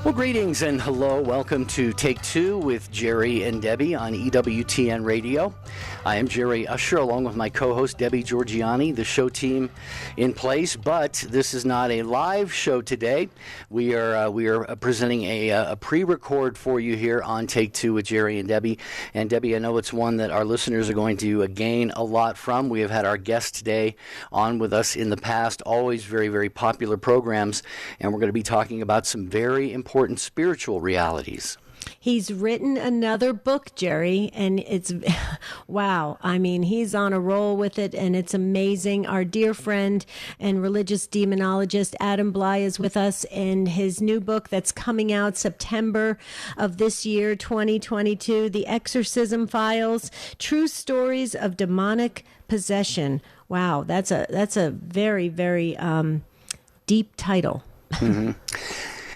Well, greetings and hello. Welcome to Take Two with Jerry and Debbie on EWTN Radio. I am Jerry Usher along with my co-host Debbie Georgiani, the show team in place, but this is not a live show today. We are presenting a pre-record for you here on Take Two with Jerry and Debbie. And Debbie, I know it's one that our listeners are going to gain a lot from. We have had our guest today on with us in the past, always very, very popular programs, and we're going to be talking about some very important spiritual realities. He's written another book, Jerry, and it's, wow. I mean, he's on a roll with it, and it's amazing. Our dear friend and religious demonologist, Adam Bai, is with us, and his new book that's coming out September of this year, 2022, The Exorcism Files, True Stories of Demonic Possession. Wow, that's a very, very deep title. Mm-hmm.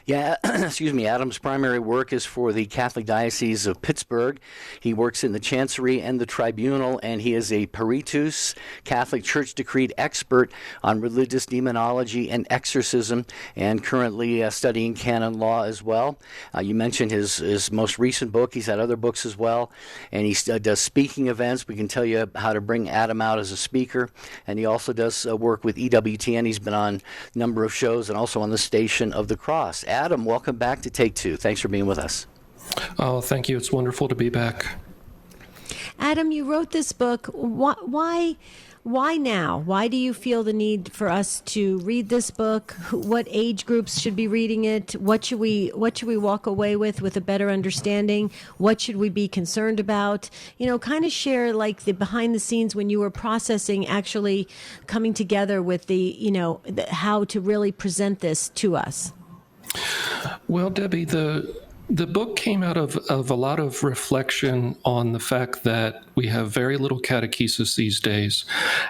Yeah, excuse me. Adam's primary work is for the Catholic Diocese of Pittsburgh. He works in the Chancery and the Tribunal, and he is a Peritus, Catholic Church decreed expert on religious demonology and exorcism, and currently studying canon law as well. You mentioned his most recent book. He's had other books as well, and he does speaking events. We can tell you how to bring Adam out as a speaker, and he also does work with EWTN. He's been on a number of shows and also on the Station of the Cross. Adam, welcome back to Take Two. Thanks for being with us. Oh, thank you. It's wonderful to be back. Adam, you wrote this book. Why now? Why do you feel the need for us to read this book? What age groups should be reading it? What should we walk away with a better understanding? What should we be concerned about? You know, kind of share like the behind the scenes when you were processing, actually coming together with how to really present this to us. Well, Debbie, the book came out of a lot of reflection on the fact that we have very little catechesis these days,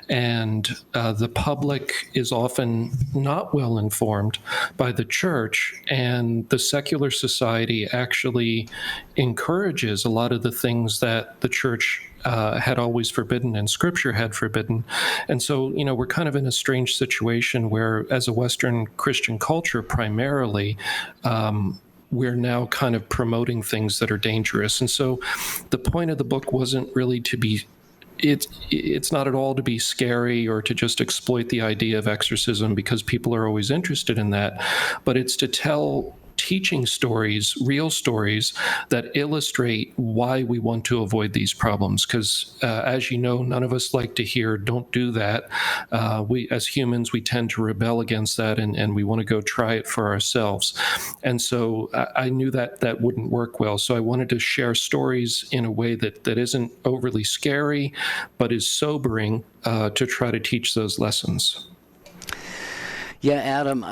and the public is often not well informed by the church, and the secular society actually encourages a lot of the things that the church had always forbidden and Scripture had forbidden. And so, we're kind of in a strange situation where, as a Western Christian culture primarily, we're now kind of promoting things that are dangerous. And so the point of the book wasn't really to be, it's not at all to be scary or to just exploit the idea of exorcism, because people are always interested in that, but it's to tell teaching stories, real stories that illustrate why we want to avoid these problems. Because as you know, none of us like to hear, don't do that. We, as humans, we tend to rebel against that, and we want to go try it for ourselves. And so I knew that wouldn't work well. So I wanted to share stories in a way that isn't overly scary, but is sobering to try to teach those lessons. Yeah, Adam,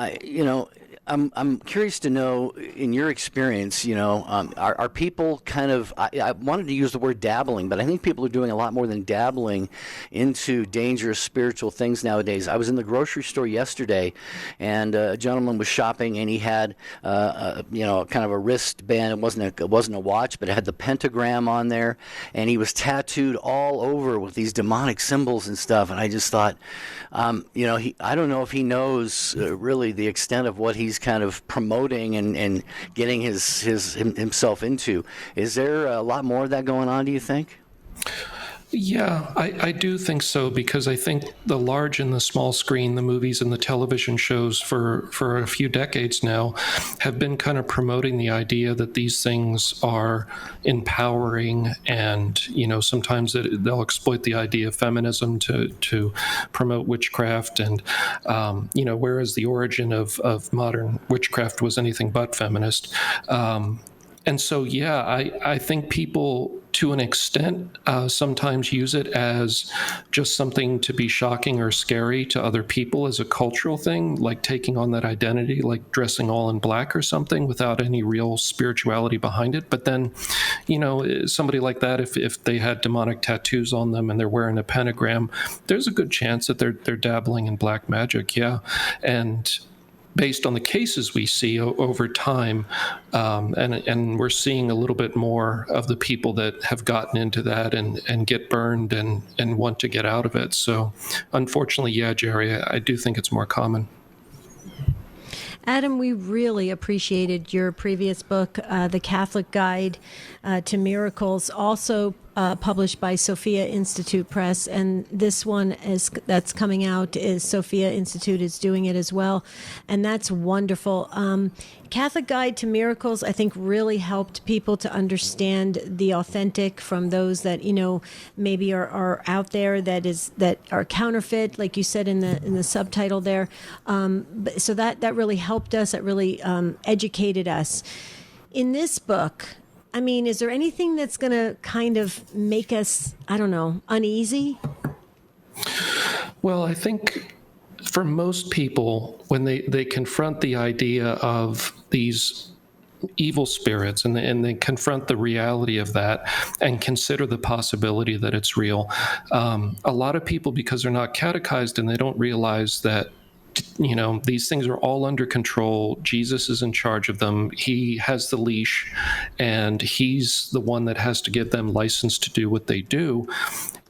I'm curious to know, in your experience, are people kind of, I wanted to use the word dabbling, but I think people are doing a lot more than dabbling into dangerous spiritual things nowadays. I was in the grocery store yesterday, and a gentleman was shopping, and he had, kind of a wristband. It wasn't a watch, but it had the pentagram on there, and he was tattooed all over with these demonic symbols and stuff. And I just thought, I don't know if he knows really the extent of what he's kind of promoting and getting himself into. Is there a lot more of that going on, do you think? Yeah, I do think so, because I think the large and the small screen, the movies and the television shows for a few decades now have been kind of promoting the idea that these things are empowering, and, sometimes they'll exploit the idea of feminism to promote witchcraft, and, whereas the origin of modern witchcraft was anything but feminist. And so, yeah, I think people, to an extent, sometimes use it as just something to be shocking or scary to other people, as a cultural thing, like taking on that identity, like dressing all in black or something, without any real spirituality behind it. But then, somebody like that, if they had demonic tattoos on them and they're wearing a pentagram, there's a good chance that they're dabbling in black magic, yeah. And based on the cases we see over time, and we're seeing a little bit more of the people that have gotten into that and get burned and want to get out of it. So unfortunately, yeah, Jerry, I do think it's more common. Adam, we really appreciated your previous book, The Catholic Guide to Miracles, also published by Sophia Institute Press. And this one that's coming out is Sophia Institute is doing it as well. And that's wonderful. Catholic Guide to Miracles, I think, really helped people to understand the authentic from those that, maybe are out there that are counterfeit, like you said in the subtitle there. So that really helped us. That really educated us. In this book, I mean, is there anything that's going to kind of make us, I don't know, uneasy? Well, I think for most people, when they confront the idea of these evil spirits and they confront the reality of that and consider the possibility that it's real, a lot of people, because they're not catechized and they don't realize that these things are all under control. Jesus is in charge of them. He has the leash, and he's the one that has to give them license to do what they do.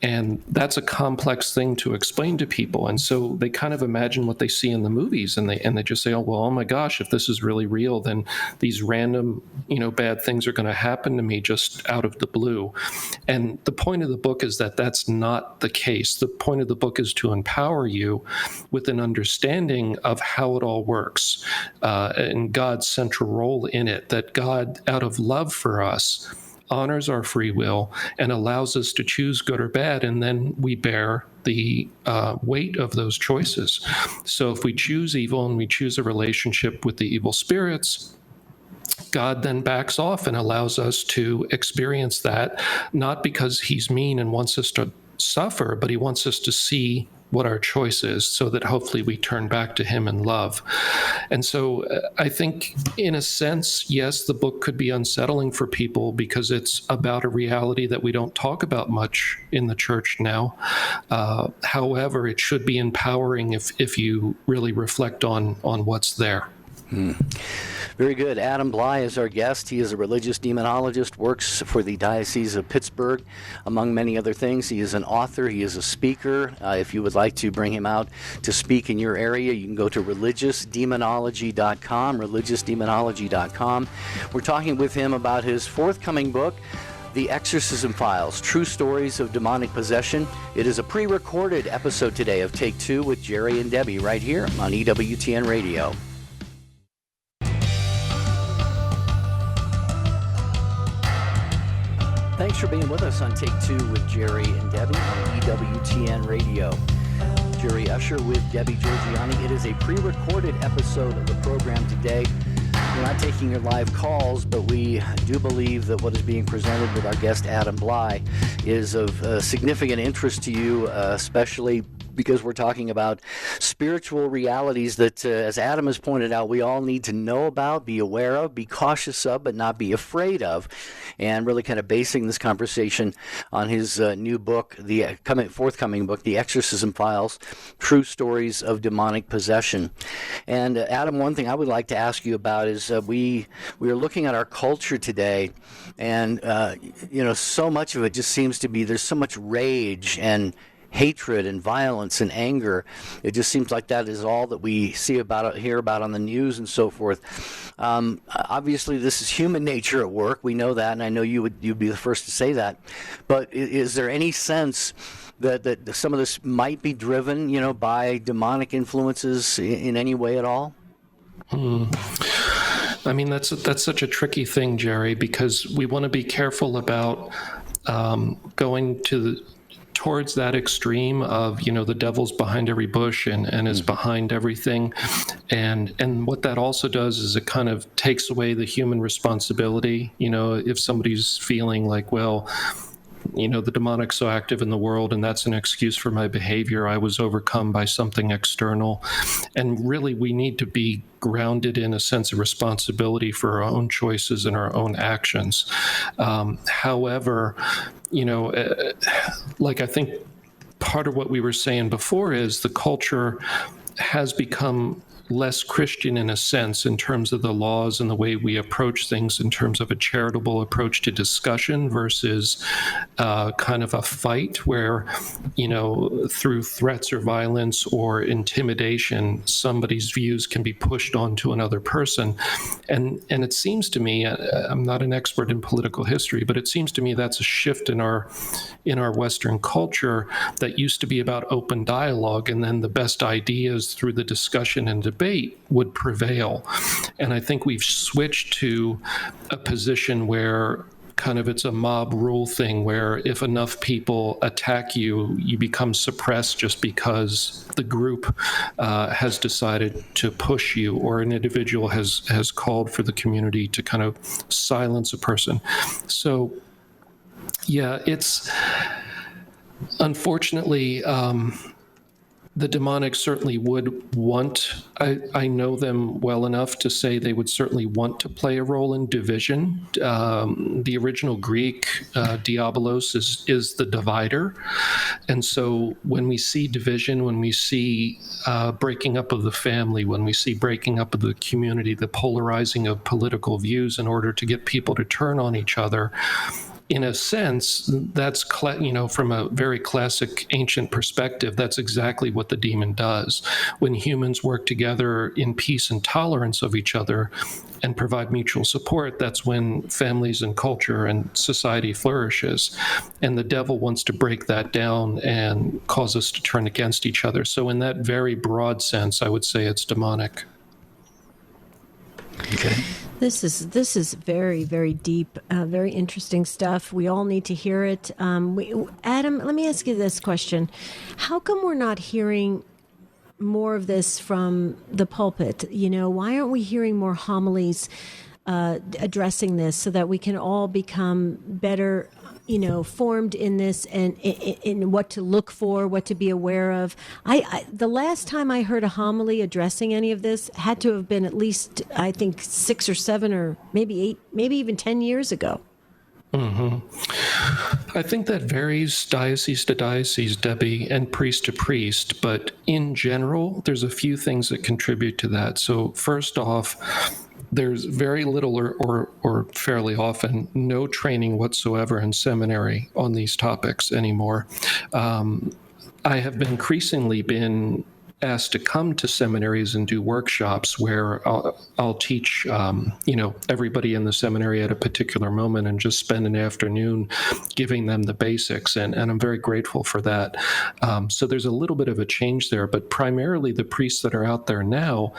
And that's a complex thing to explain to people. And so they kind of imagine what they see in the movies, and they just say, oh my gosh, if this is really real, then these random, bad things are going to happen to me just out of the blue. And the point of the book is that that's not the case. The point of the book is to empower you with an understanding of how it all works, and God's central role in it, that God, out of love for us, honors our free will and allows us to choose good or bad, and then we bear the weight of those choices. So if we choose evil and we choose a relationship with the evil spirits, God then backs off and allows us to experience that, not because he's mean and wants us to suffer, but he wants us to see what our choice is, so that hopefully we turn back to him in love. And so I think, in a sense, yes, the book could be unsettling for people because it's about a reality that we don't talk about much in the church now. However, it should be empowering if you really reflect on what's there. Very good. Adam Bai is our guest. He is a religious demonologist, works for the Diocese of Pittsburgh, among many other things. He is an author. He is a speaker. If you would like to bring him out to speak in your area, you can go to religiousdemonology.com, religiousdemonology.com. We're talking with him about his forthcoming book, The Exorcism Files, True Stories of Demonic Possession. It is a pre-recorded episode today of Take Two with Jerry and Debbie right here on EWTN Radio. Thanks for being with us on Take Two with Jerry and Debbie on EWTN Radio. Jerry Usher with Debbie Georgiani. It is a pre-recorded episode of the program today. We're not taking your live calls, but we do believe that what is being presented with our guest Adam Bai is of significant interest to you, especially because we're talking about spiritual realities that, as Adam has pointed out, we all need to know about, be aware of, be cautious of, but not be afraid of, and really kind of basing this conversation on his new book, the forthcoming book, The Exorcism Files, True Stories of Demonic Possession. And Adam, one thing I would like to ask you about is we are looking at our culture today, and so much of it just seems to be, there's so much rage and hatred and violence and anger. It just seems like that is all that we see about, hear about on the news and so forth. Obviously, this is human nature at work. We know that, and I know you'd be the first to say that. But is there any sense that some of this might be driven, by demonic influences in any way at all? I mean, that's such a tricky thing, Jerry, because we want to be careful about going towards that extreme of, the devil's behind every bush and is behind everything. And what that also does is it kind of takes away the human responsibility. If somebody's feeling like, well, the demonic's so active in the world and that's an excuse for my behavior, I was overcome by something external. And really, we need to be grounded in a sense of responsibility for our own choices and our own actions. However, like I think part of what we were saying before is the culture has become less Christian in a sense in terms of the laws and the way we approach things in terms of a charitable approach to discussion versus kind of a fight where, through threats or violence or intimidation, somebody's views can be pushed onto another person. And it seems to me, I'm not an expert in political history, but it seems to me that's a shift in our Western culture that used to be about open dialogue, and then the best ideas through the discussion and debate would prevail. And I think we've switched to a position where kind of it's a mob rule thing, where if enough people attack you, you become suppressed just because the group has decided to push you, or an individual has called for the community to kind of silence a person. So yeah, it's unfortunately, the demonic certainly would want, I know them well enough to say they would certainly want to play a role in division. The original Greek, diabolos, is the divider. And so when we see division, when we see breaking up of the family, when we see breaking up of the community, the polarizing of political views in order to get people to turn on each other, in a sense, that's, from a very classic ancient perspective, that's exactly what the demon does. When humans work together in peace and tolerance of each other and provide mutual support, that's when families and culture and society flourishes. And the devil wants to break that down and cause us to turn against each other. So in that very broad sense, I would say it's demonic. Okay. This is very, very deep, very interesting stuff. We all need to hear it. Adam, let me ask you this question. How come we're not hearing more of this from the pulpit? Why aren't we hearing more homilies addressing this so that we can all become better formed in this and in what to look for, what to be aware of? The last time I heard a homily addressing any of this had to have been at least, I think, 6 or 7 or maybe 8, maybe even 10 years ago. I think that varies diocese to diocese, Debbie, and priest to priest. But in general, there's a few things that contribute to that. So first off, there's very little or fairly often no training whatsoever in seminary on these topics anymore. I have increasingly been asked to come to seminaries and do workshops where I'll teach, everybody in the seminary at a particular moment and just spend an afternoon giving them the basics. And I'm very grateful for that. So there's a little bit of a change there, but primarily the priests that are out there now,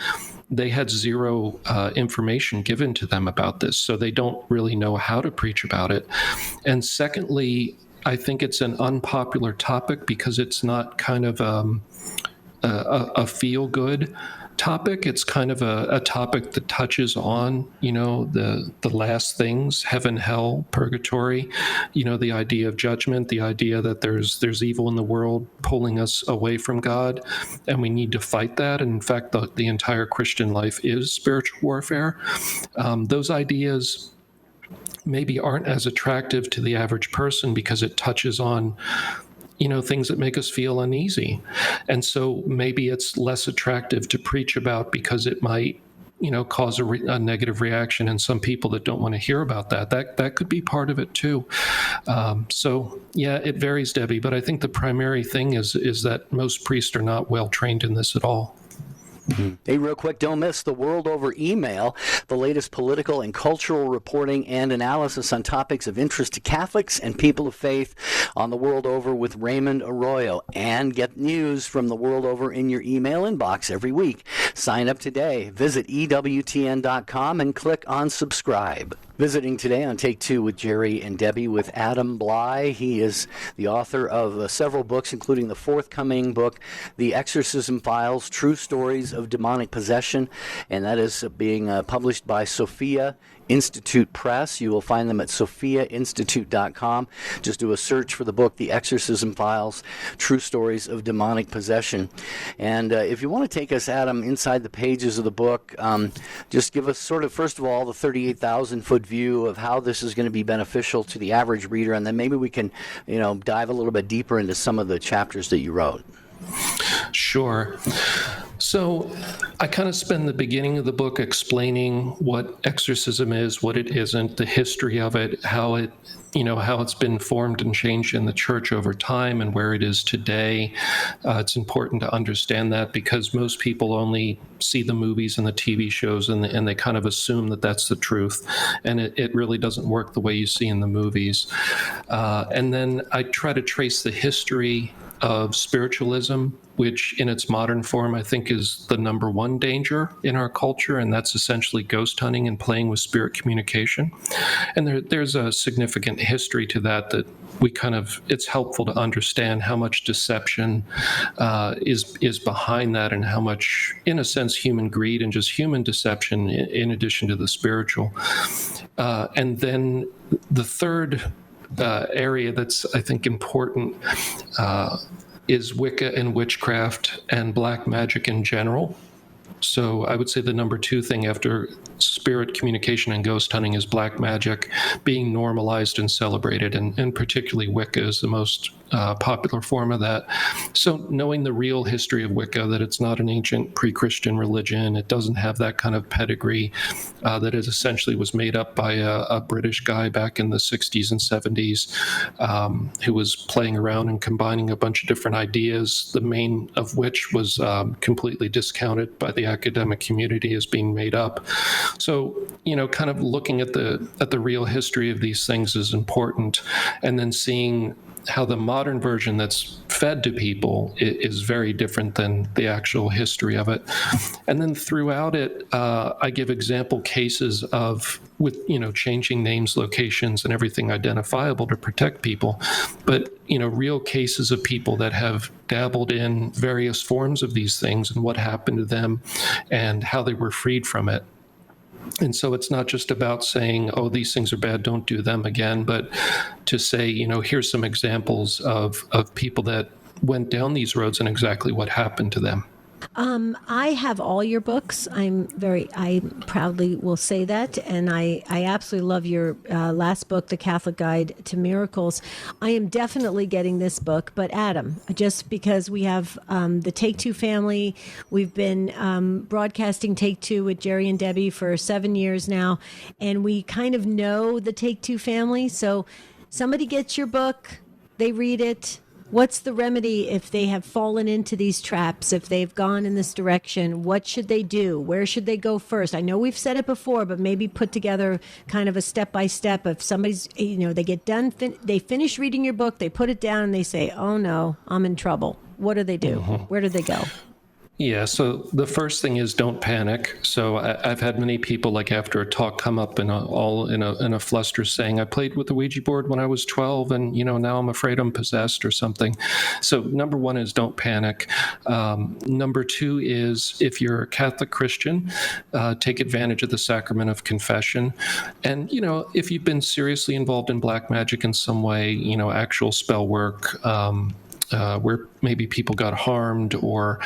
they had zero information given to them about this. So they don't really know how to preach about it. And secondly, I think it's an unpopular topic because it's not kind of a feel-good topic. It's kind of a topic that touches on, the last things, heaven, hell, purgatory, the idea of judgment, the idea that there's evil in the world pulling us away from God, and we need to fight that. And in fact, the entire Christian life is spiritual warfare. Those ideas maybe aren't as attractive to the average person because it touches on things that make us feel uneasy. And so maybe it's less attractive to preach about because it might, cause a negative reaction in some people that don't want to hear about that. That could be part of it too. So yeah, it varies, Debbie, but I think the primary thing is that most priests are not well trained in this at all. Hey, real quick, don't miss the World Over email, the latest political and cultural reporting and analysis on topics of interest to Catholics and people of faith on the World Over with Raymond Arroyo. And get news from the World Over in your email inbox every week. Sign up today. Visit EWTN.com and click on subscribe. Visiting today on Take Two with Jerry and Debbie with Adam Bai. He is the author of several books, including the forthcoming book, The Exorcism Files, True Stories of Demonic Possession, and that is being published by Sophia Institute Press. You will find them at sophiainstitute.com. Just do a search for the book, The Exorcism Files, True Stories of Demonic Possession. And if you want to take us, Adam, inside the pages of the book, just give us sort of, first of all, the 38,000-foot view of how this is going to be beneficial to the average reader, and then maybe we can, dive a little bit deeper into some of the chapters that you wrote. Sure. So I kind of spend the beginning of the book explaining what exorcism is, what it isn't, the history of it, how it's been formed and changed in the church over time and where it is today. It's important to understand that because most people only see the movies and the TV shows and they kind of assume that that's the truth. And it really doesn't work the way you see in the movies. And then I try to trace the history of spiritualism, which in its modern form, I think is the number one danger in our culture, and that's essentially ghost hunting and playing with spirit communication. And there's a significant history to that it's helpful to understand how much deception is behind that and how much, in a sense, human greed and just human deception in addition to the spiritual. And then the third area that's, I think, important is Wicca and witchcraft and black magic in general. So I would say the number two thing after spirit communication and ghost hunting is black magic being normalized and celebrated, and particularly Wicca is the most popular form of that. So knowing the real history of Wicca, that it's not an ancient pre-Christian religion, it doesn't have that kind of pedigree, that it essentially was made up by a British guy back in the 60s and 70s who was playing around and combining a bunch of different ideas, the main of which was completely discounted by the academic community as being made up. So, kind of looking at the real history of these things is important, and then seeing how the modern version that's fed to people is very different than the actual history of it. And then throughout it, I give example cases with changing names, locations, and everything identifiable to protect people. But, real cases of people that have dabbled in various forms of these things and what happened to them and how they were freed from it. And so it's not just about saying, oh, these things are bad, don't do them again, but to say, here's some examples of people that went down these roads and exactly what happened to them. I have all your books. I proudly will say that. And I absolutely love your last book, The Catholic Guide to Miracles. I am definitely getting this book. But Adam, just because we have the Take Two family, we've been broadcasting Take Two with Jerry and Debbie for 7 years now. And we kind of know the Take Two family. So somebody gets your book, they read it. What's the remedy if they have fallen into these traps, if they've gone in this direction? What should they do? Where should they go first? I know we've said it before, but maybe put together kind of a step-by-step. If somebody's, they get done, they finish reading your book, they put it down, and they say, oh, no, I'm in trouble. What do they do? Mm-hmm. Where do they go? Yeah, so the first thing is don't panic. So I've had many people, like after a talk, come up all in a fluster saying, I played with the Ouija board when I was 12 and, now I'm afraid I'm possessed or something. So number one is don't panic. Number two is if you're a Catholic Christian, take advantage of the sacrament of confession. And, if you've been seriously involved in black magic in some way, actual spell work, where maybe people got harmed or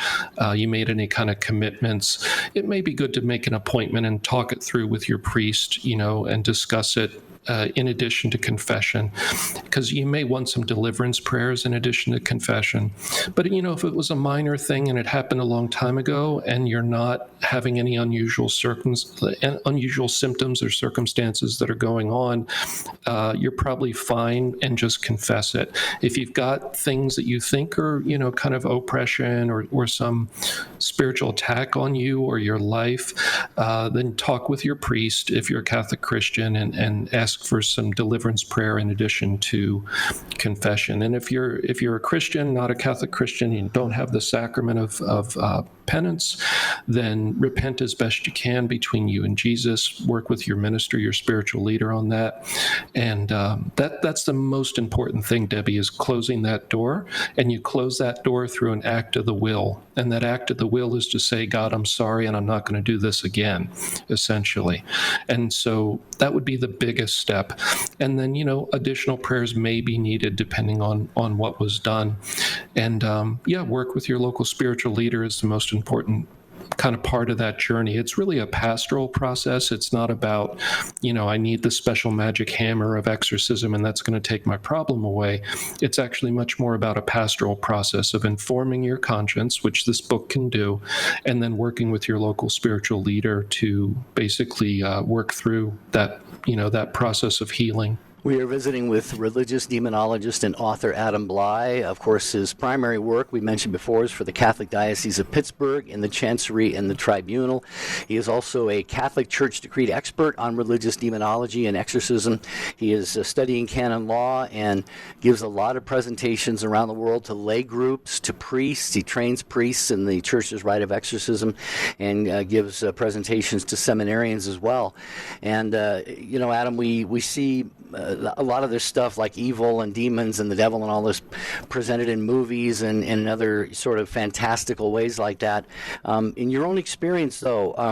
you made any kind of commitments, it may be good to make an appointment and talk it through with your priest, and discuss it in addition to confession, because you may want some deliverance prayers in addition to confession. But, if it was a minor thing and it happened a long time ago and you're not having any unusual symptoms or circumstances that are going on, you're probably fine and just confess it. If you've got things that you think are, kind of oppression or some spiritual attack on you or your life, then talk with your priest if you're a Catholic Christian and ask for some deliverance prayer in addition to confession. And if you're a Christian, not a Catholic Christian, you don't have the sacrament of penance, then repent as best you can between you and Jesus. Work with your minister, your spiritual leader on that. And that's the most important thing, Debbie, is closing that door. And you close that door through an act of the will. And that act of the will is to say, God, I'm sorry, and I'm not going to do this again, essentially. And so that would be the biggest step. And then, additional prayers may be needed depending on what was done. And work with your local spiritual leader is the most important kind of part of that journey. It's really a pastoral process. It's not about, I need the special magic hammer of exorcism and that's going to take my problem away. It's actually much more about a pastoral process of informing your conscience, which this book can do, and then working with your local spiritual leader to basically work through that, that process of healing. We are visiting with religious demonologist and author Adam Bai. Of course, his primary work, we mentioned before, is for the Catholic Diocese of Pittsburgh in the Chancery and the Tribunal. He is also a Catholic Church decreed expert on religious demonology and exorcism. He is studying canon law and gives a lot of presentations around the world to lay groups, to priests. He trains priests in the Church's rite of exorcism and gives presentations to seminarians as well. And, Adam, we see a lot of this stuff like evil and demons and the devil and all this presented in movies and in other sort of fantastical ways like that. In your own experience, though, I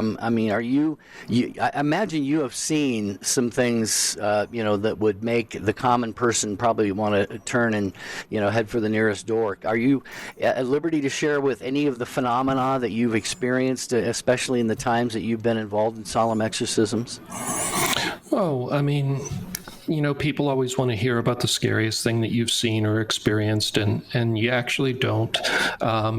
imagine you have seen some things, that would make the common person probably want to turn and, head for the nearest door. Are you at liberty to share with any of the phenomena that you've experienced, especially in the times that you've been involved in solemn exorcisms? People always want to hear about the scariest thing that you've seen or experienced, and you actually don't,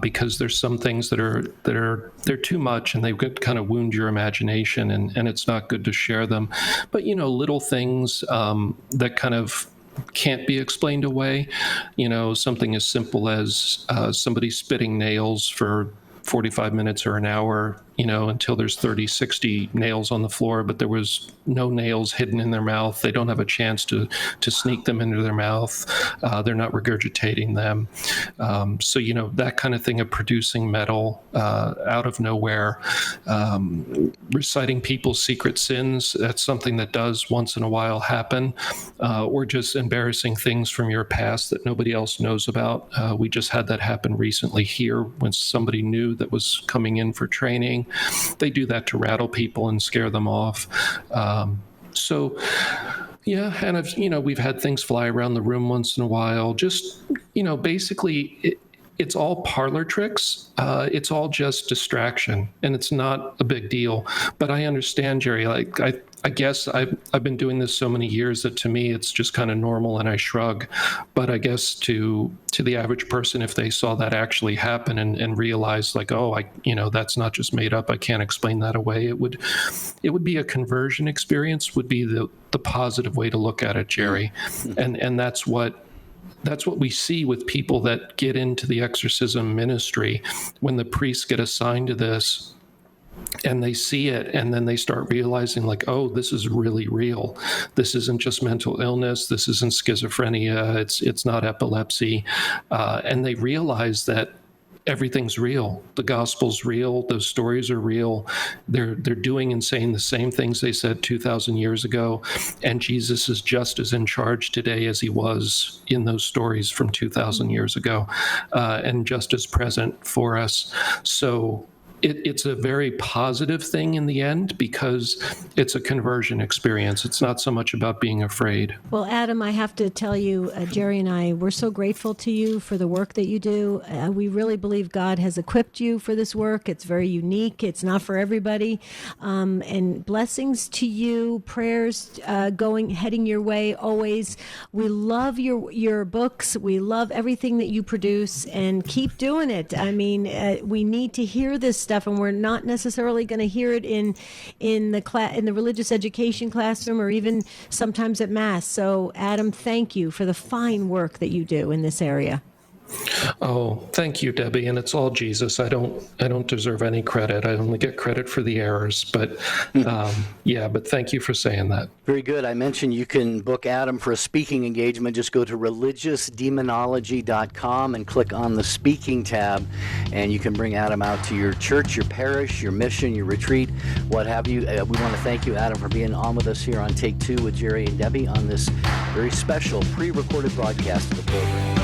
because there's some things they're too much and they could kind of wound your imagination, and it's not good to share them. But little things that kind of can't be explained away. Something as simple as somebody spitting nails for 45 minutes or an hour, until there's 30, 60 nails on the floor, but there was no nails hidden in their mouth. They don't have a chance to sneak them into their mouth. They're not regurgitating them. So, that kind of thing of producing metal out of nowhere, reciting people's secret sins, that's something that does once in a while happen, or just embarrassing things from your past that nobody else knows about. We just had that happen recently here when somebody new that was coming in for training. They do that to rattle people and scare them off. And we've had things fly around the room once in a while. Just, basically, it's all parlor tricks. It's all just distraction, and it's not a big deal. But I understand, Jerry. I guess I've been doing this so many years that to me it's just kind of normal, and I shrug. But I guess to the average person, if they saw that actually happen and realized that's not just made up, I can't explain that away. It would be a conversion experience. Would be the positive way to look at it, Jerry, and that's what we see with people that get into the exorcism ministry. When the priests get assigned to this and they see it, and then they start realizing this is really real. This isn't just mental illness. This isn't schizophrenia. It's not epilepsy. And they realize that everything's real. The gospel's real. Those stories are real. They're doing and saying the same things they said 2,000 years ago. And Jesus is just as in charge today as he was in those stories from 2,000 years ago, and just as present for us. So it's a very positive thing in the end, because it's a conversion experience. It's not so much about being afraid. Well, Adam, I have to tell you, Jerry and I, we're so grateful to you for the work that you do. We really believe God has equipped you for this work. It's very unique. It's not for everybody. And blessings to you, prayers heading your way always. We love your books. We love everything that you produce, and keep doing it. I mean, we need to hear this stuff, and we're not necessarily going to hear it in the religious education classroom or even sometimes at Mass. So, Adam, thank you for the fine work that you do in this area. Oh, thank you, Debbie. And it's all Jesus. I don't deserve any credit. I only get credit for the errors. But but thank you for saying that. Very good. I mentioned you can book Adam for a speaking engagement. Just go to religiousdemonology.com and click on the speaking tab, and you can bring Adam out to your church, your parish, your mission, your retreat, what have you. We want to thank you, Adam, for being on with us here on Take Two with Jerry and Debbie on this very special pre-recorded broadcast of the program.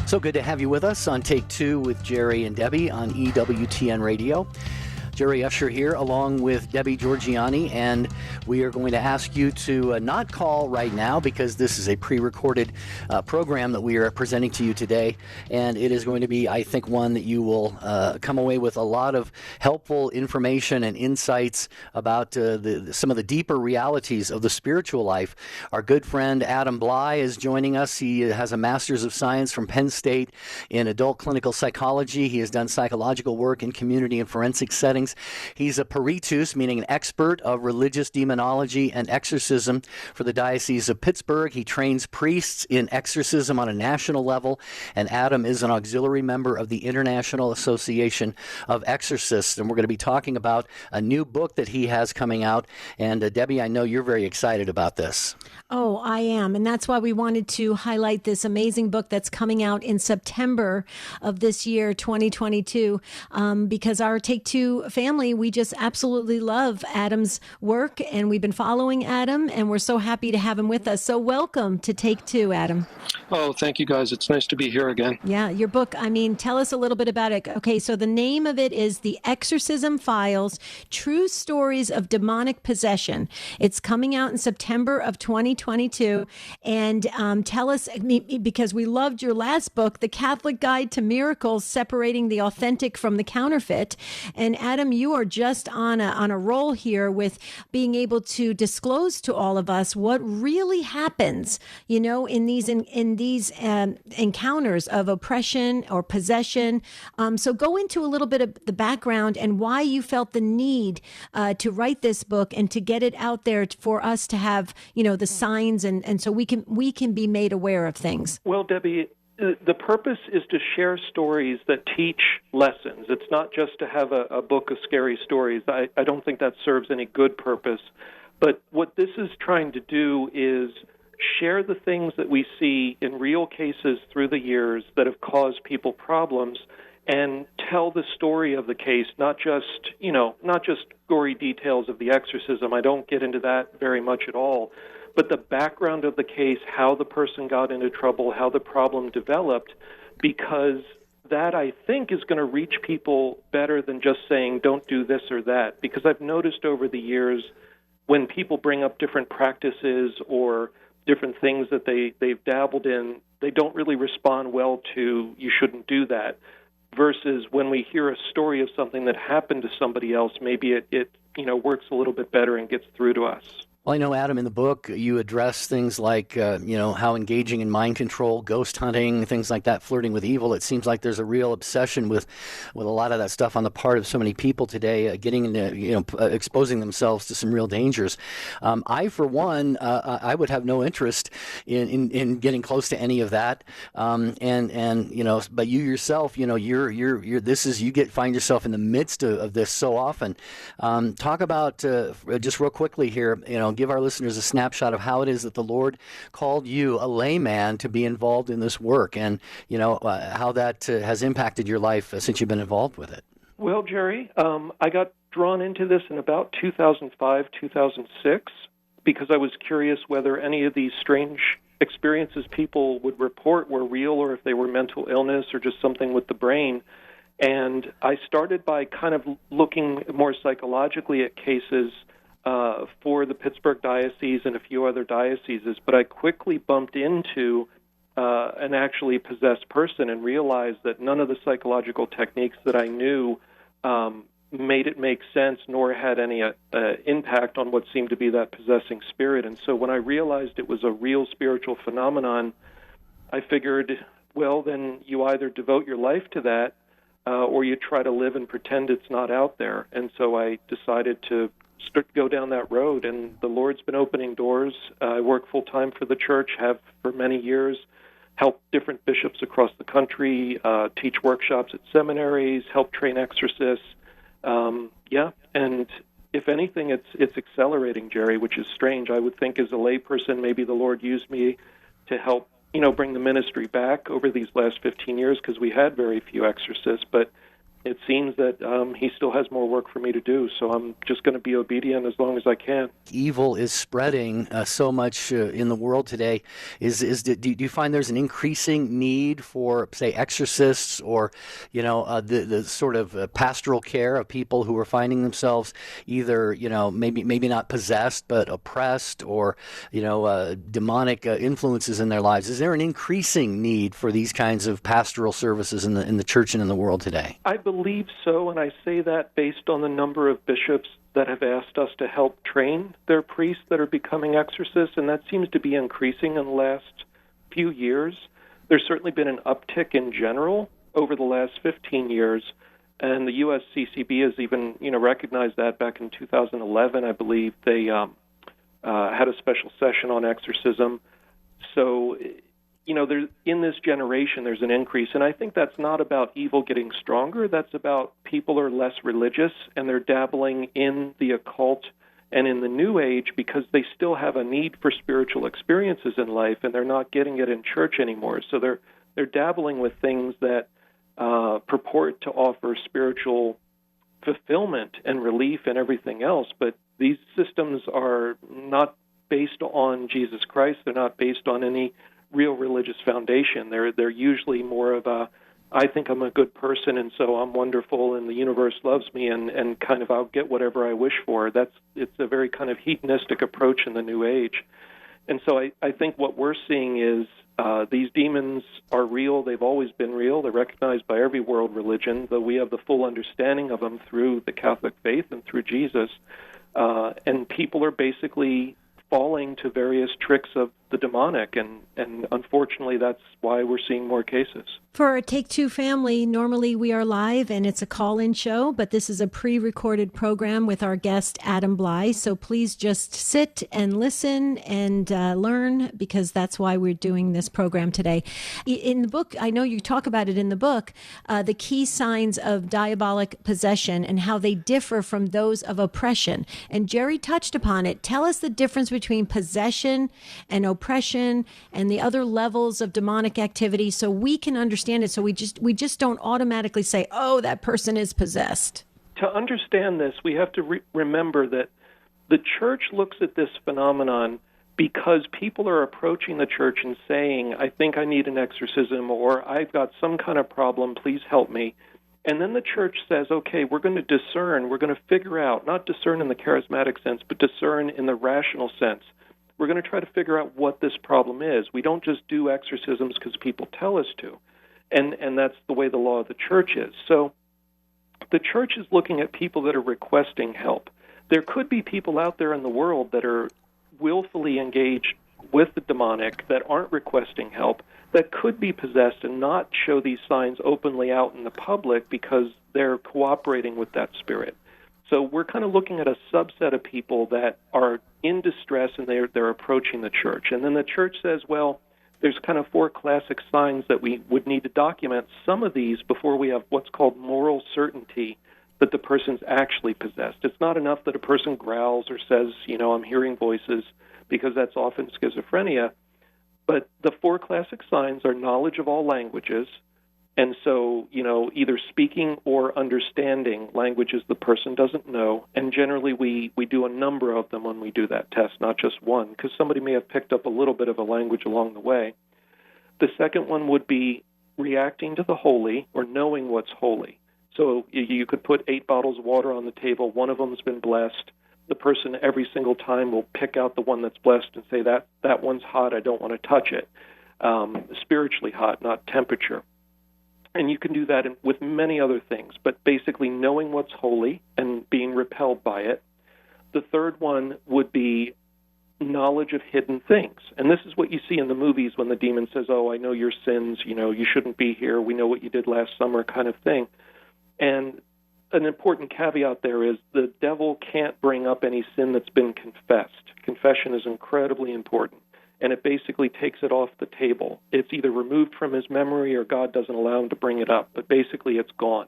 So good to have you with us on Take Two with Jerry and Debbie on EWTN Radio. Jerry Usher here, along with Debbie Georgiani, and we are going to ask you to not call right now because this is a pre-recorded program that we are presenting to you today, and it is going to be, I think, one that you will come away with a lot of helpful information and insights about some of the deeper realities of the spiritual life. Our good friend Adam Bai is joining us. He has a Master's of Science from Penn State in adult clinical psychology. He has done psychological work in community and forensic settings. He's a peritus, meaning an expert of religious demonology and exorcism for the Diocese of Pittsburgh. He trains priests in exorcism on a national level, and Adam is an auxiliary member of the International Association of Exorcists. And we're going to be talking about a new book that he has coming out. And Debbie, I know you're very excited about this. Oh, I am. And that's why we wanted to highlight this amazing book that's coming out in September of this year, 2022, because our Take Two family, we just absolutely love Adam's work, and we've been following Adam, and we're so happy to have him with us. So welcome to Take Two, Adam. Oh, thank you, guys. It's nice to be here again. Yeah, your book, tell us a little bit about it. Okay, so the name of it is The Exorcism Files, True Stories of Demonic Possession. It's coming out in September of 2022. And tell us, because we loved your last book, The Catholic Guide to Miracles, Separating the Authentic from the Counterfeit. And Adam, you are just on a roll here with being able to disclose to all of us what really happens, in these encounters of oppression or possession. So go into a little bit of the background and why you felt the need to write this book and to get it out there for us to have, the signs and so we can be made aware of things. Well, Debbie, the purpose is to share stories that teach lessons. It's not just to have a book of scary stories. I don't think that serves any good purpose. But what this is trying to do is share the things that we see in real cases through the years that have caused people problems and tell the story of the case, not just gory details of the exorcism. I don't get into that very much at all. But the background of the case, how the person got into trouble, how the problem developed, because that, I think, is going to reach people better than just saying, don't do this or that. Because I've noticed over the years when people bring up different practices or different things that they've dabbled in, they don't really respond well to, you shouldn't do that. Versus when we hear a story of something that happened to somebody else, maybe it works a little bit better and gets through to us. Well, I know, Adam, in the book, you address things like, how engaging in mind control, ghost hunting, things like that, flirting with evil. It seems like there's a real obsession with a lot of that stuff on the part of so many people today, getting into, exposing themselves to some real dangers. I, for one, I would have no interest in getting close to any of that. But you yourself, you find yourself in the midst of this so often. Talk about, just real quickly here, give our listeners a snapshot of how it is that the Lord called you, a layman, to be involved in this work, and how that has impacted your life since you've been involved with it. Well, Jerry, I got drawn into this in about 2005, 2006, because I was curious whether any of these strange experiences people would report were real or if they were mental illness or just something with the brain. And I started by kind of looking more psychologically at cases for the Pittsburgh Diocese and a few other dioceses, but I quickly bumped into an actually possessed person and realized that none of the psychological techniques that I knew made it make sense, nor had any impact on what seemed to be that possessing spirit. And so when I realized it was a real spiritual phenomenon, I figured, well, then you either devote your life to that or you try to live and pretend it's not out there. And so I decided to go down that road, and the Lord's been opening doors. I work full-time for the church, have for many years, helped different bishops across the country, teach workshops at seminaries, help train exorcists. And if anything, it's accelerating, Jerry, which is strange. I would think as a layperson, maybe the Lord used me to help, bring the ministry back over these last 15 years, because we had very few exorcists. But it seems that he still has more work for me to do, so I'm just going to be obedient as long as I can. Evil is spreading so much in the world today. Do you find there's an increasing need for, say, exorcists or, the sort of pastoral care of people who are finding themselves either, maybe not possessed but oppressed or, demonic influences in their lives? Is there an increasing need for these kinds of pastoral services in the church and in the world today? I believe so, and I say that based on the number of bishops that have asked us to help train their priests that are becoming exorcists, and that seems to be increasing in the last few years. There's certainly been an uptick in general over the last 15 years, and the USCCB has even, recognized that back in 2011. I believe they had a special session on exorcism. So, there's, in this generation, there's an increase, and I think that's not about evil getting stronger. That's about people are less religious, and they're dabbling in the occult and in the New Age because they still have a need for spiritual experiences in life, and they're not getting it in church anymore. So they're dabbling with things that purport to offer spiritual fulfillment and relief and everything else, but these systems are not based on Jesus Christ. They're not based on any real religious foundation. They're usually more of a, I think I'm a good person, and so I'm wonderful, and the universe loves me, and kind of I'll get whatever I wish for. It's a very kind of hedonistic approach in the New Age. And so I think what we're seeing is these demons are real. They've always been real. They're recognized by every world religion, though we have the full understanding of them through the Catholic faith and through Jesus. And people are basically falling to various tricks of the demonic, and unfortunately that's why we're seeing more cases. For our Take Two family, normally we are live and it's a call-in show, but this is a pre-recorded program with our guest Adam Bai, so please just sit and listen and learn, because that's why we're doing this program today. In the book, I know you talk about it in the book, the key signs of diabolic possession and how they differ from those of oppression, and Jerry touched upon it. Tell us the difference between possession and oppression and the other levels of demonic activity so we can understand it, so we just don't automatically say, oh, that person is possessed. To understand this, we have to remember that the church looks at this phenomenon because people are approaching the church and saying, I think I need an exorcism, or I've got some kind of problem, please help me. And then the church says, okay, we're going to discern, we're going to figure out, not discern in the charismatic sense, but discern in the rational sense. We're going to try to figure out what this problem is. We don't just do exorcisms because people tell us to. And that's the way the law of the church is. So the church is looking at people that are requesting help. There could be people out there in the world that are willfully engaged with the demonic that aren't requesting help, that could be possessed and not show these signs openly out in the public because they're cooperating with that spirit. So we're kind of looking at a subset of people that are in distress and they're approaching the church. And then the church says, well, there's kind of 4 classic signs that we would need to document some of these before we have what's called moral certainty that the person's actually possessed. It's not enough that a person growls or says, I'm hearing voices, because that's often schizophrenia. But the 4 classic signs are knowledge of all languages, and so, either speaking or understanding languages the person doesn't know, and generally we do a number of them when we do that test, not just one, because somebody may have picked up a little bit of a language along the way. The second one would be reacting to the holy, or knowing what's holy. So you could put 8 bottles of water on the table, one of them's been blessed. The person every single time will pick out the one that's blessed and say, that one's hot, I don't want to touch it. Spiritually hot, not temperature. And you can do that with many other things, but basically knowing what's holy and being repelled by it. The third one would be knowledge of hidden things. And this is what you see in the movies when the demon says, oh, I know your sins, you shouldn't be here, we know what you did last summer, kind of thing. And an important caveat there is the devil can't bring up any sin that's been confessed. Confession is incredibly important, and it basically takes it off the table. It's either removed from his memory or God doesn't allow him to bring it up, but basically it's gone.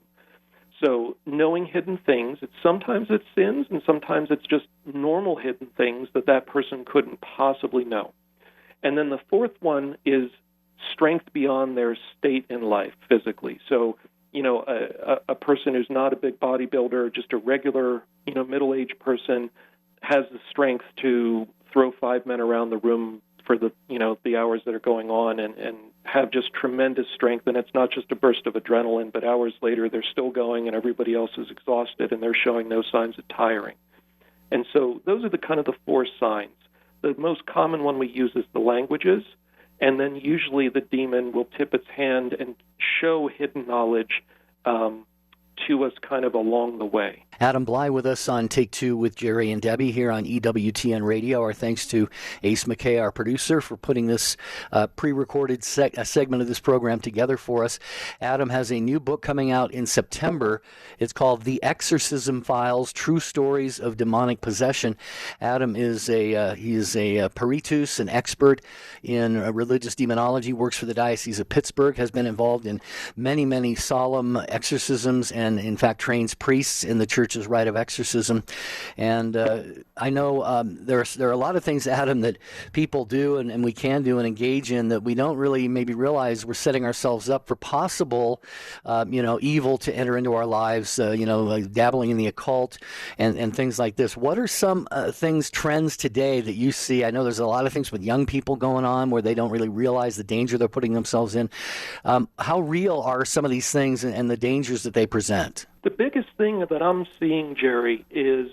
So knowing hidden things, sometimes it's sins, and sometimes it's just normal hidden things that person couldn't possibly know. And then the fourth one is strength beyond their state in life physically. So a person who's not a big bodybuilder, just a regular, middle-aged person, has the strength to throw 5 men around the room for the hours that are going on and have just tremendous strength. And it's not just a burst of adrenaline, but hours later they're still going and everybody else is exhausted and they're showing no signs of tiring. And so those are the 4 signs. The most common one we use is the languages, and then usually the demon will tip its hand and show hidden knowledge to us kind of along the way. Adam Bai with us on Take Two with Jerry and Debbie here on EWTN Radio. Our thanks to Ace McKay, our producer, for putting this pre-recorded segment of this program together for us. Adam has a new book coming out in September. It's called The Exorcism Files, True Stories of Demonic Possession. Adam is a peritus, an expert in religious demonology, works for the Diocese of Pittsburgh, has been involved in many, many solemn exorcisms, and in fact trains priests in the Church's rite of exorcism. And I know there are a lot of things, Adam, that people do and we can do and engage in that we don't really maybe realize we're setting ourselves up for possible, evil to enter into our lives, like dabbling in the occult and things like this. What are some trends today that you see? I know there's a lot of things with young people going on where they don't really realize the danger they're putting themselves in. How real are some of these things and the dangers that they present? The biggest thing that I'm seeing, Jerry, is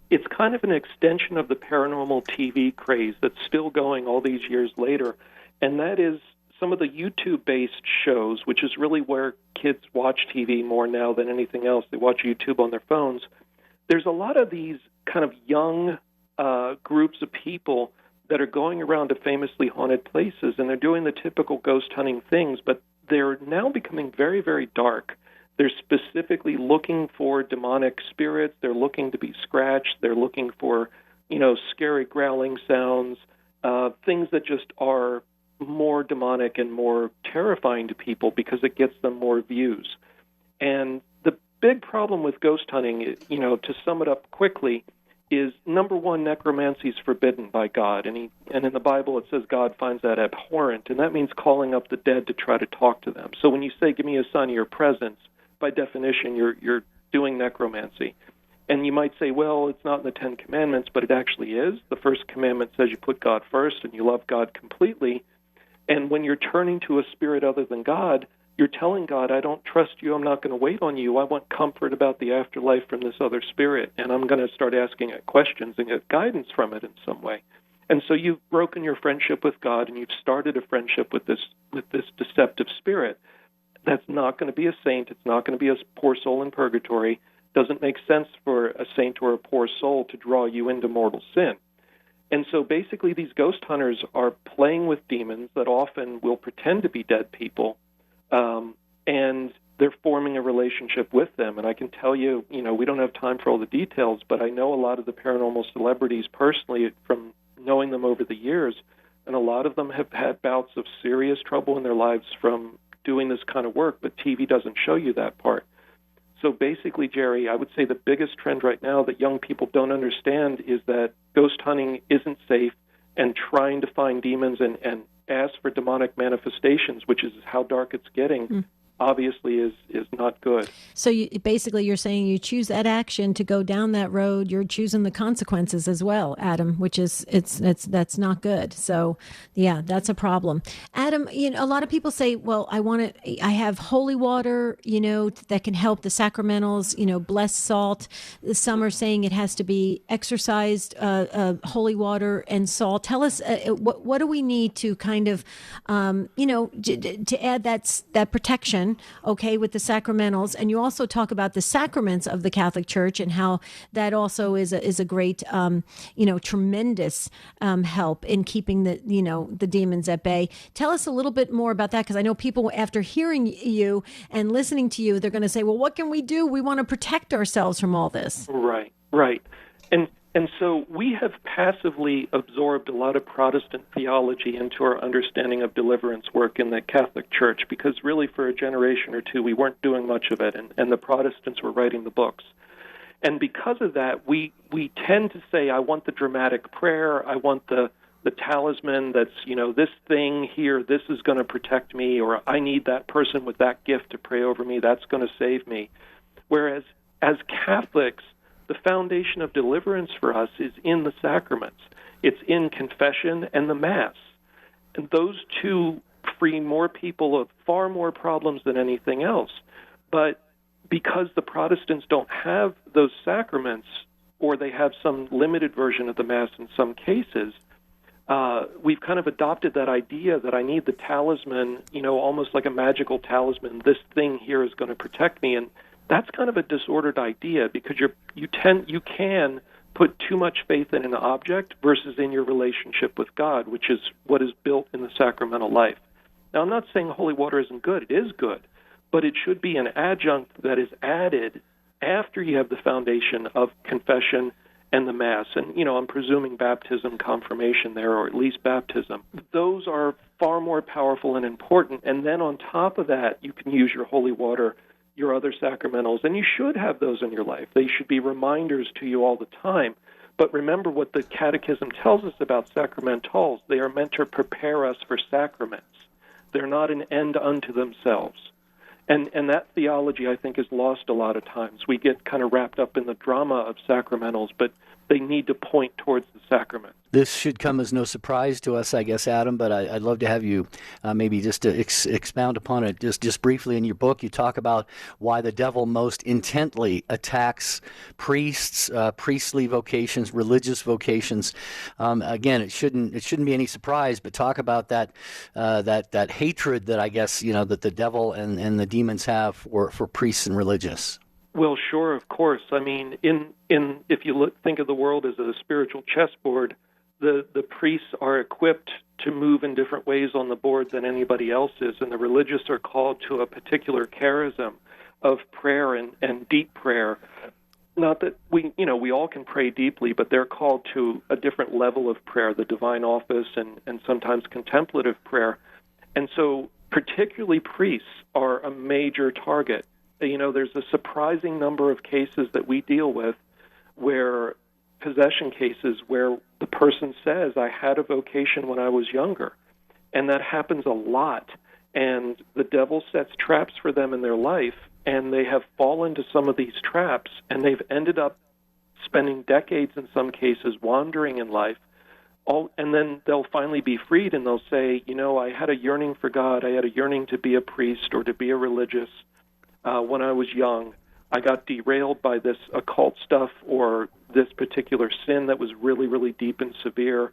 it's kind of an extension of the paranormal TV craze that's still going all these years later, and that is some of the YouTube-based shows, which is really where kids watch TV more now than anything else. They watch YouTube on their phones. There's a lot of these kind of young groups of people that are going around to famously haunted places, and they're doing the typical ghost hunting things, but they're now becoming very, very dark. They're specifically looking for demonic spirits. They're looking to be scratched. They're looking for, scary growling sounds, things that just are more demonic and more terrifying to people because it gets them more views. And the big problem with ghost hunting, to sum it up quickly, is number one, necromancy is forbidden by God. And in the Bible it says God finds that abhorrent, and that means calling up the dead to try to talk to them. So when you say, give me a sign of your presence, by definition, you're doing necromancy. And you might say, well, it's not in the 10 Commandments, but it actually is. The first commandment says you put God first and you love God completely. And when you're turning to a spirit other than God, you're telling God, I don't trust you, I'm not going to wait on you, I want comfort about the afterlife from this other spirit, and I'm going to start asking it questions and get guidance from it in some way. And so you've broken your friendship with God, and you've started a friendship with this deceptive spirit. That's not going to be a saint. It's not going to be a poor soul in purgatory. Doesn't make sense for a saint or a poor soul to draw you into mortal sin. And so basically these ghost hunters are playing with demons that often will pretend to be dead people, and they're forming a relationship with them. And I can tell you, we don't have time for all the details, but I know a lot of the paranormal celebrities personally from knowing them over the years, and a lot of them have had bouts of serious trouble in their lives from doing this kind of work, but TV doesn't show you that part. So basically, Jerry, I would say the biggest trend right now that young people don't understand is that ghost hunting isn't safe, and trying to find demons and ask for demonic manifestations, which is how dark it's getting, obviously is not good. So you're saying you choose that action to go down that road, you're choosing the consequences as well, Adam, which is that's not good. So yeah, that's a problem. Adam, a lot of people say, well, I have holy water, that can help the sacramentals, blessed salt. Some are saying it has to be exorcised, holy water and salt. Tell us, what do we need to kind of, to add that protection, okay, with the sacramentals? And you also talk about the sacraments of the Catholic Church and how that also is a great, tremendous help in keeping the demons at bay. Tell us a little bit more about that, because I know people, after hearing you and listening to you, they're going to say, well, what can we do? We want to protect ourselves from all this. Right. And so we have passively absorbed a lot of Protestant theology into our understanding of deliverance work in the Catholic Church, because really for a generation or two we weren't doing much of it, and the Protestants were writing the books. And because of that, we tend to say, I want the dramatic prayer, I want the the talisman that's, this thing here, this is going to protect me, or I need that person with that gift to pray over me, that's going to save me. Whereas as Catholics, the foundation of deliverance for us is in the sacraments. It's in confession and the Mass. And those two free more people of far more problems than anything else. But because the Protestants don't have those sacraments, or they have some limited version of the Mass in some cases, we've kind of adopted that idea that I need the talisman, almost like a magical talisman. This thing here is going to protect me. And that's kind of a disordered idea, because you can put too much faith in an object versus in your relationship with God, which is what is built in the sacramental life. Now, I'm not saying holy water isn't good. It is good. But it should be an adjunct that is added after you have the foundation of confession and the Mass. And, I'm presuming baptism, confirmation there, or at least baptism. Those are far more powerful and important. And then on top of that, you can use your holy water, your other sacramentals, and you should have those in your life. They should be reminders to you all the time. But remember what the Catechism tells us about sacramentals. They are meant to prepare us for sacraments. They're not an end unto themselves. And that theology, I think, is lost a lot of times. We get kind of wrapped up in the drama of sacramentals, but they need to point towards the sacrament. This should come as no surprise to us, I guess, Adam, but I'd love to have you maybe just to expound upon it just briefly. In your book, you talk about why the devil most intently attacks priests, priestly vocations, religious vocations. Again, it shouldn't be any surprise, but talk about that hatred that I guess that the devil and the demons have for priests and religious. Well, sure, of course. I mean, if you think of the world as a spiritual chessboard, the priests are equipped to move in different ways on the board than anybody else is, and the religious are called to a particular charism of prayer and deep prayer. Not that we all can pray deeply, but they're called to a different level of prayer, the divine office and sometimes contemplative prayer. And so particularly priests are a major target. There's a surprising number of cases that we deal with where possession cases where the person says, I had a vocation when I was younger. And that happens a lot. And the devil sets traps for them in their life, and they have fallen to some of these traps, and they've ended up spending decades in some cases wandering in life. And then they'll finally be freed, and they'll say, I had a yearning for God. I had a yearning to be a priest or to be a religious when I was young. I got derailed by this occult stuff or this particular sin that was really, really deep and severe,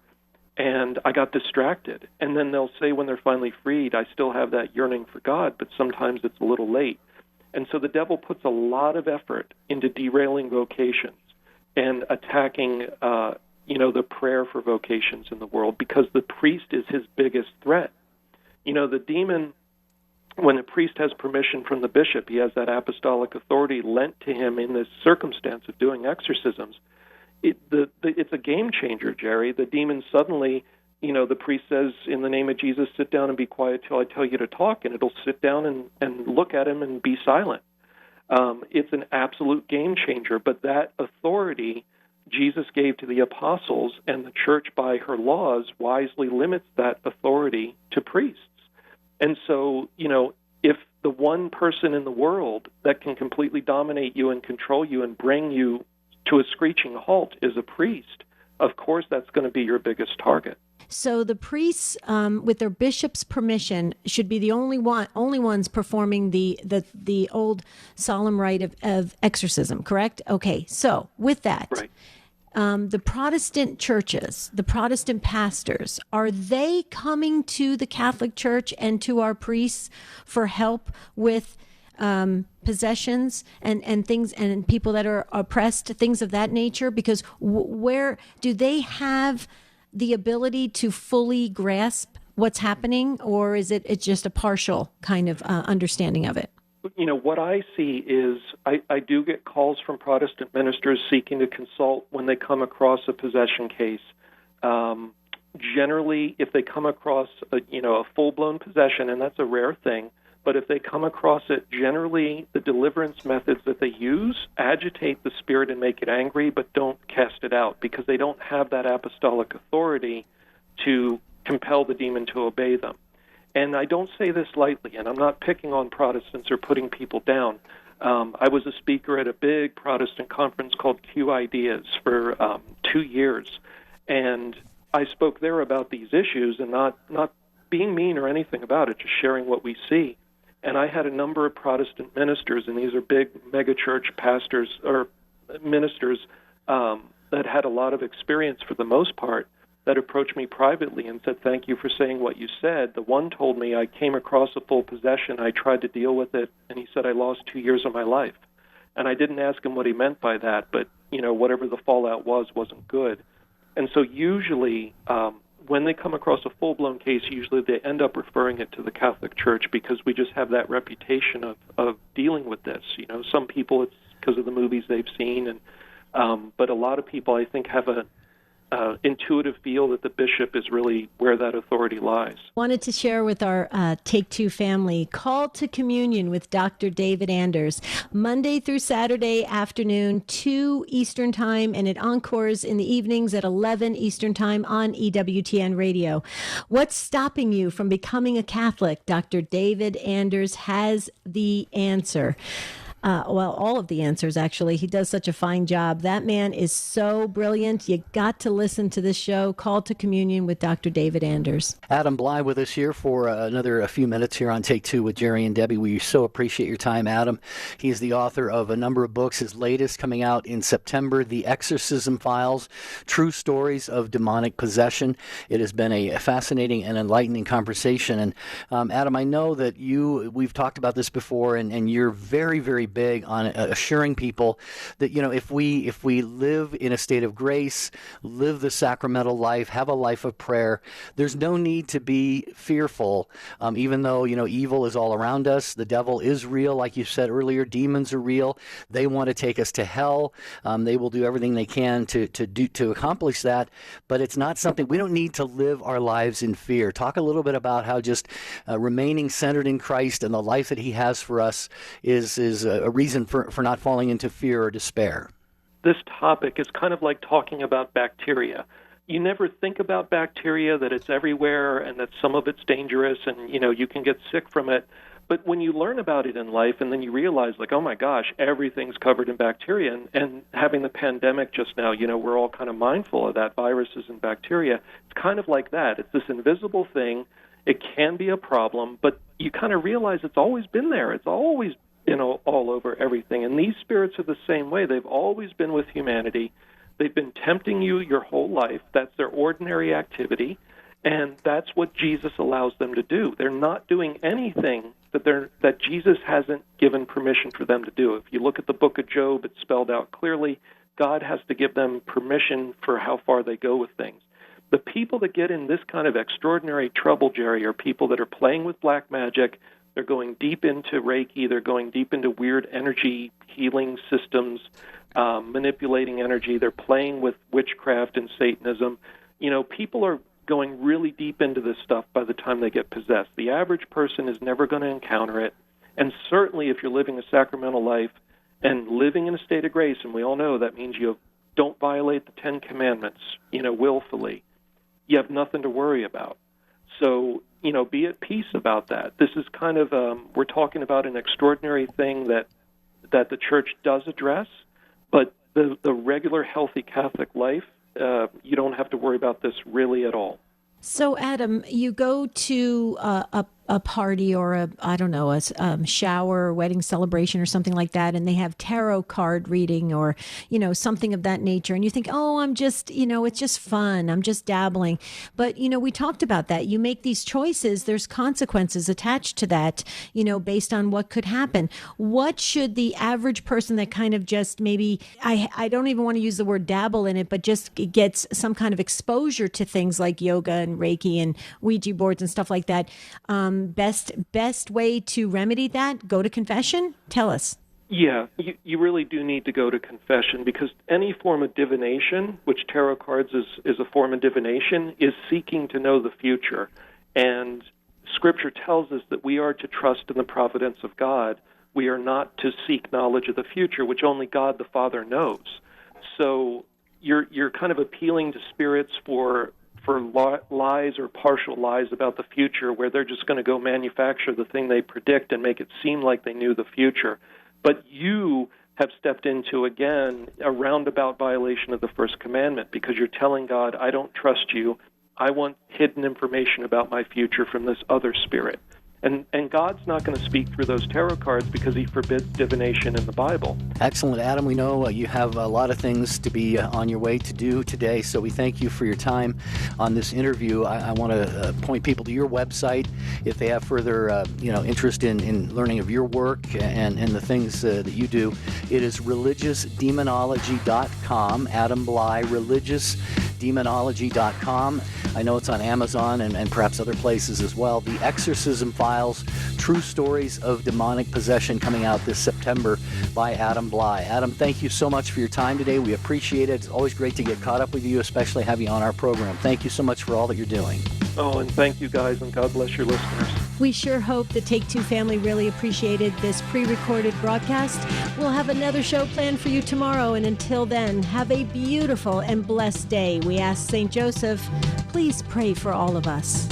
and I got distracted. And then they'll say when they're finally freed, I still have that yearning for God, but sometimes it's a little late. And so the devil puts a lot of effort into derailing vocations and attacking, the prayer for vocations in the world, because the priest is his biggest threat. The demon, when a priest has permission from the bishop, he has that apostolic authority lent to him in this circumstance of doing exorcisms. It's a game changer, Jerry. The demon suddenly, the priest says, in the name of Jesus, sit down and be quiet till I tell you to talk, and it'll sit down and look at him and be silent. It's an absolute game changer, but that authority Jesus gave to the apostles, and the church, by her laws, wisely limits that authority to priests. And so, if the one person in the world that can completely dominate you and control you and bring you to a screeching halt is a priest, of course that's going to be your biggest target. So the priests, with their bishop's permission, should be the only ones performing the old solemn rite of exorcism, correct? Okay, so with that, right. The Protestant churches, the Protestant pastors, are they coming to the Catholic Church and to our priests for help with possessions and things and people that are oppressed, things of that nature? Because where do they have the ability to fully grasp what's happening, or is it's just a partial kind of understanding of it? What I see is I do get calls from Protestant ministers seeking to consult when they come across a possession case. Generally, if they come across a full-blown possession, and that's a rare thing, but if they come across it, generally the deliverance methods that they use agitate the spirit and make it angry, but don't cast it out, because they don't have that apostolic authority to compel the demon to obey them. And I don't say this lightly, and I'm not picking on Protestants or putting people down. I was a speaker at a big Protestant conference called Q Ideas for 2 years, and I spoke there about these issues and not being mean or anything about it, just sharing what we see. And I had a number of Protestant ministers, and these are big megachurch pastors or ministers that had a lot of experience for the most part, that approached me privately and said, "Thank you for saying what you said." The one told me, "I came across a full possession. I tried to deal with it," and he said, "I lost 2 years of my life." And I didn't ask him what he meant by that, but whatever the fallout wasn't good. And so usually, when they come across a full-blown case, usually they end up referring it to the Catholic Church because we just have that reputation of dealing with this. Some people it's because of the movies they've seen, and but a lot of people, I think, have a intuitive feel that the bishop is really where that authority lies. Wanted to share with our Take Two family, Call to Communion with Dr. David Anders, Monday through Saturday afternoon, 2 Eastern Time, and it encores in the evenings at 11 Eastern Time on EWTN Radio. What's stopping you from becoming a Catholic? Dr. David Anders has the answer. Well, all of the answers, actually. He does such a fine job. That man is so brilliant. You got to listen to this show, Call to Communion with Dr. David Anders. Adam Bai with us here for a few minutes here on Take Two with Jerry and Debbie. We so appreciate your time, Adam. He's the author of a number of books. His latest coming out in September, The Exorcism Files, True Stories of Demonic Possession. It has been a fascinating and enlightening conversation. And Adam, I know that we've talked about this before, and you're very, very big on assuring people that if we live in a state of grace, live the sacramental life, have a life of prayer, there's no need to be fearful. Even though evil is all around us, the devil is real, like you said earlier. Demons are real. They want to take us to hell. They will do everything they can to accomplish that. But it's not something we don't need to live our lives in fear. Talk a little bit about how just remaining centered in Christ and the life that He has for us is a reason for not falling into fear or despair. This topic is kind of like talking about bacteria. You never think about bacteria, that it's everywhere and that some of it's dangerous and, you can get sick from it. But when you learn about it in life and then you realize, oh my gosh, everything's covered in bacteria, and having the pandemic just now, we're all kind of mindful of that, viruses and bacteria. It's kind of like that. It's this invisible thing. It can be a problem, but you kind of realize it's always been there. It's always all over everything. And these spirits are the same way. They've always been with humanity. They've been tempting you your whole life. That's their ordinary activity, and that's what Jesus allows them to do. They're not doing anything that Jesus hasn't given permission for them to do. If you look at the book of Job, it's spelled out clearly. God has to give them permission for how far they go with things. The people that get in this kind of extraordinary trouble, Jerry, are people that are playing with black magic. They're going deep into Reiki. They're going deep into weird energy healing systems, manipulating energy. They're playing with witchcraft and Satanism. People are going really deep into this stuff by the time they get possessed. The average person is never going to encounter it. And certainly if you're living a sacramental life and living in a state of grace, and we all know that means you don't violate the 10 Commandments, willfully, you have nothing to worry about. So, be at peace about that. This is kind of, we're talking about an extraordinary thing that the Church does address, but the regular healthy Catholic life, you don't have to worry about this really at all. So, Adam, you go to a party or a shower or wedding celebration or something like that, and they have tarot card reading or, something of that nature. And you think, oh, I'm just, it's just fun. I'm just dabbling. But, we talked about that. You make these choices. There's consequences attached to that, based on what could happen. What should the average person that kind of just maybe, I don't even want to use the word dabble in it, but just gets some kind of exposure to things like yoga and Reiki and Ouija boards and stuff like that, best way to remedy that? Go to confession? Tell us. Yeah, you really do need to go to confession, because any form of divination, which tarot cards is a form of divination, is seeking to know the future. And Scripture tells us that we are to trust in the providence of God. We are not to seek knowledge of the future, which only God the Father knows. So you're kind of appealing to spirits for for lies or partial lies about the future, where they're just going to go manufacture the thing they predict and make it seem like they knew the future. But you have stepped into, again, a roundabout violation of the first commandment, because you're telling God, I don't trust you. I want hidden information about my future from this other spirit. And God's not going to speak through those tarot cards because he forbids divination in the Bible. Excellent, Adam. We know you have a lot of things to be on your way to do today, so we thank you for your time on this interview. I want to point people to your website if they have further interest in learning of your work and the things that you do. It is religiousdemonology.com. Adam Bai, religiousdemonology.com. I know it's on Amazon and perhaps other places as well. The Exorcism Files, True Stories of Demonic Possession, coming out this September by Adam Bai. Adam, thank you so much for your time today. We appreciate it. It's always great to get caught up with you, especially have you on our program. Thank you so much for all that you're doing. Oh, and thank you guys, and God bless your listeners. We sure hope the Take Two family really appreciated this pre-recorded broadcast. We'll have another show planned for you tomorrow, and until then, have a beautiful and blessed day. We ask St. Joseph, please pray for all of us.